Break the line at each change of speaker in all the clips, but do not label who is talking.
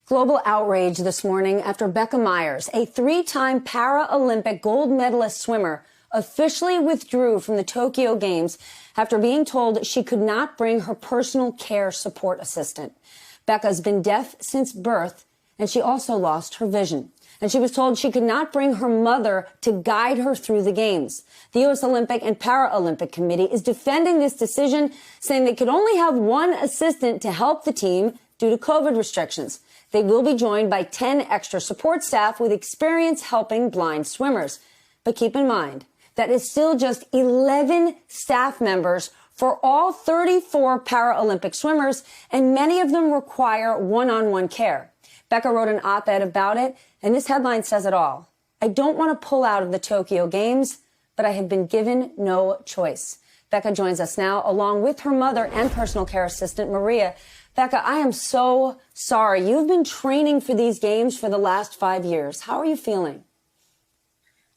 Global outrage this morning after Becca Myers, a three-time Paralympic gold medalist swimmer, officially withdrew from the Tokyo Games after being told she could not bring her personal care support assistant. Becca's been deaf since birth, and she also lost her vision. And she was told she could not bring her mother to guide her through the games. The U.S. Olympic and Paralympic Committee is defending this decision, saying they could only have one assistant to help the team due to COVID restrictions. They will be joined by 10 extra support staff with experience helping blind swimmers. But keep in mind, that is still just 11 staff members for all 34 Paralympic swimmers, and many of them require one-on-one care. Becca wrote an op-ed about it, and this headline says it all. I don't want to pull out of the Tokyo Games, but I have been given no choice. Becca joins us now, along with her mother and personal care assistant, Maria. Becca, I am so sorry. You've been training for these games for the last 5 years. How are you feeling?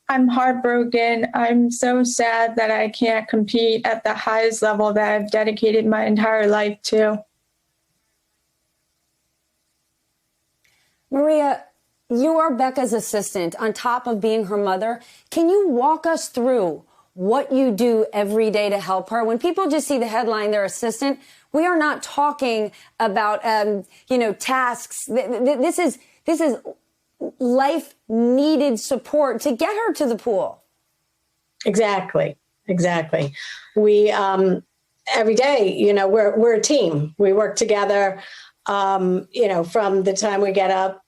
I'm heartbroken. I'm so sad that I can't compete at the highest level that I've dedicated my entire life to.
Maria, you are Becca's assistant on top of being her mother. Can you walk us through what you do every day to help her? When people just see the headline, their assistant, we are not talking about, tasks. This is life needed support to get her to the pool.
Exactly. We, every day, we're a team. We work together, from the time we get up,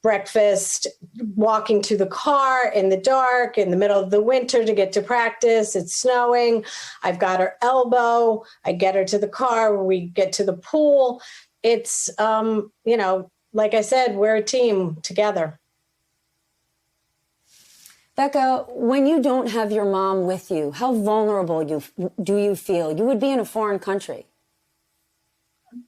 breakfast, walking to the car in the dark, in the middle of the winter to get to practice. It's snowing. I've got her elbow. I get her to the car. We get to the pool. It's, like I said, we're a team together.
Becca, when you don't have your mom with you, how vulnerable do you feel? You would be in a foreign country.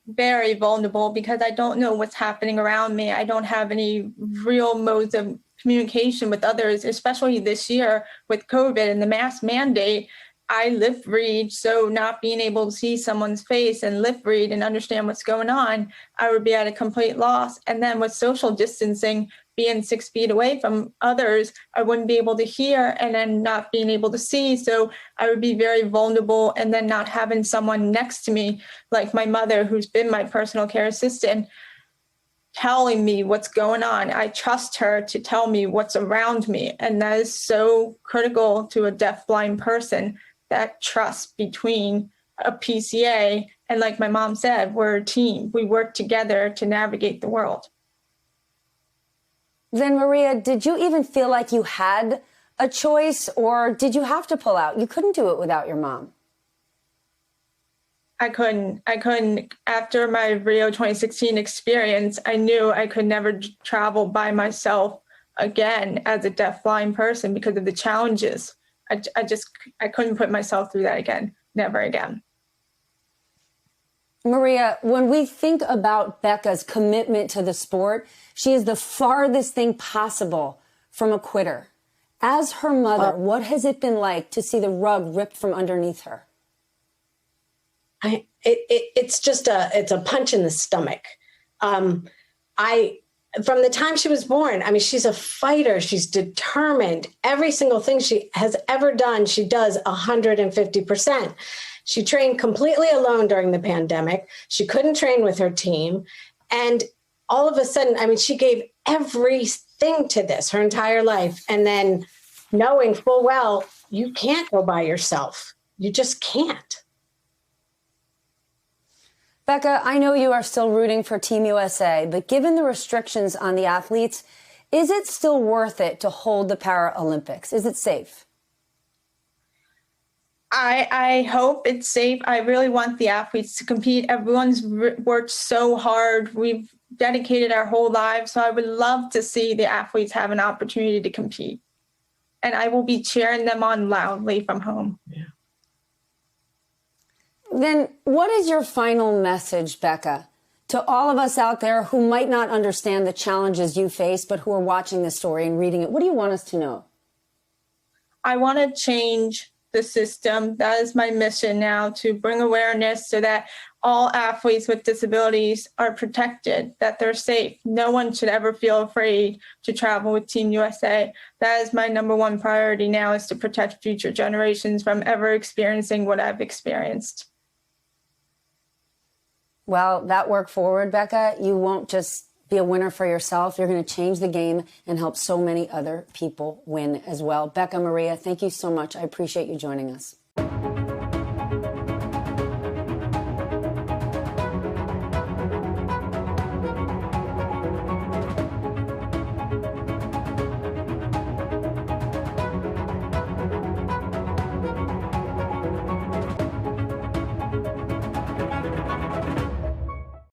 Very vulnerable because I don't know what's happening around me. I don't have any real modes of communication with others, especially this year with COVID and the mask mandate. I lip read, so not being able to see someone's face and lip read and understand what's going on, I would be at a complete loss. And then with social distancing, being 6 feet away from others, I wouldn't be able to hear and then not being able to see. So I would be very vulnerable, and then not having someone next to me, like my mother, who's been my personal care assistant, telling me what's going on. I trust her to tell me what's around me. And that is so critical to a deafblind person, that trust between a PCA. And like my mom said, we're a team. We work together to navigate the world.
Then, Maria, did you even feel like you had a choice, or did you have to pull out? You couldn't do it without your mom.
I couldn't. After my Rio 2016 experience, I knew I could never travel by myself again as a deafblind person because of the challenges. I couldn't put myself through that again. Never again.
Maria, when we think about Becca's commitment to the sport, she is the farthest thing possible from a quitter. As her mother, what has it been like to see the rug ripped from underneath her?
It's a punch in the stomach. From the time she was born, she's a fighter. She's determined. Every single thing she has ever done, she does 150%. She trained completely alone during the pandemic. She couldn't train with her team. And all of a sudden, she gave everything to this her entire life. And then knowing full well, you can't go by yourself. You just can't.
Becca, I know you are still rooting for Team USA, but given the restrictions on the athletes, is it still worth it to hold the Paralympics? Is it safe?
I hope it's safe. I really want the athletes to compete. Everyone's worked so hard. We've dedicated our whole lives. So I would love to see the athletes have an opportunity to compete. And I will be cheering them on loudly from home. Yeah.
Then what is your final message, Becca, to all of us out there who might not understand the challenges you face, but who are watching this story and reading it? What do you want us to know?
I want to change the system. That is my mission now, to bring awareness so that all athletes with disabilities are protected, that they're safe. No one should ever feel afraid to travel with Team USA. That is my number one priority now, is to protect future generations from ever experiencing what I've experienced.
Well, that work forward, Becca, you won't just be a winner for yourself. You're going to change the game and help so many other people win as well. Becca Maria, thank you so much. I appreciate you joining us.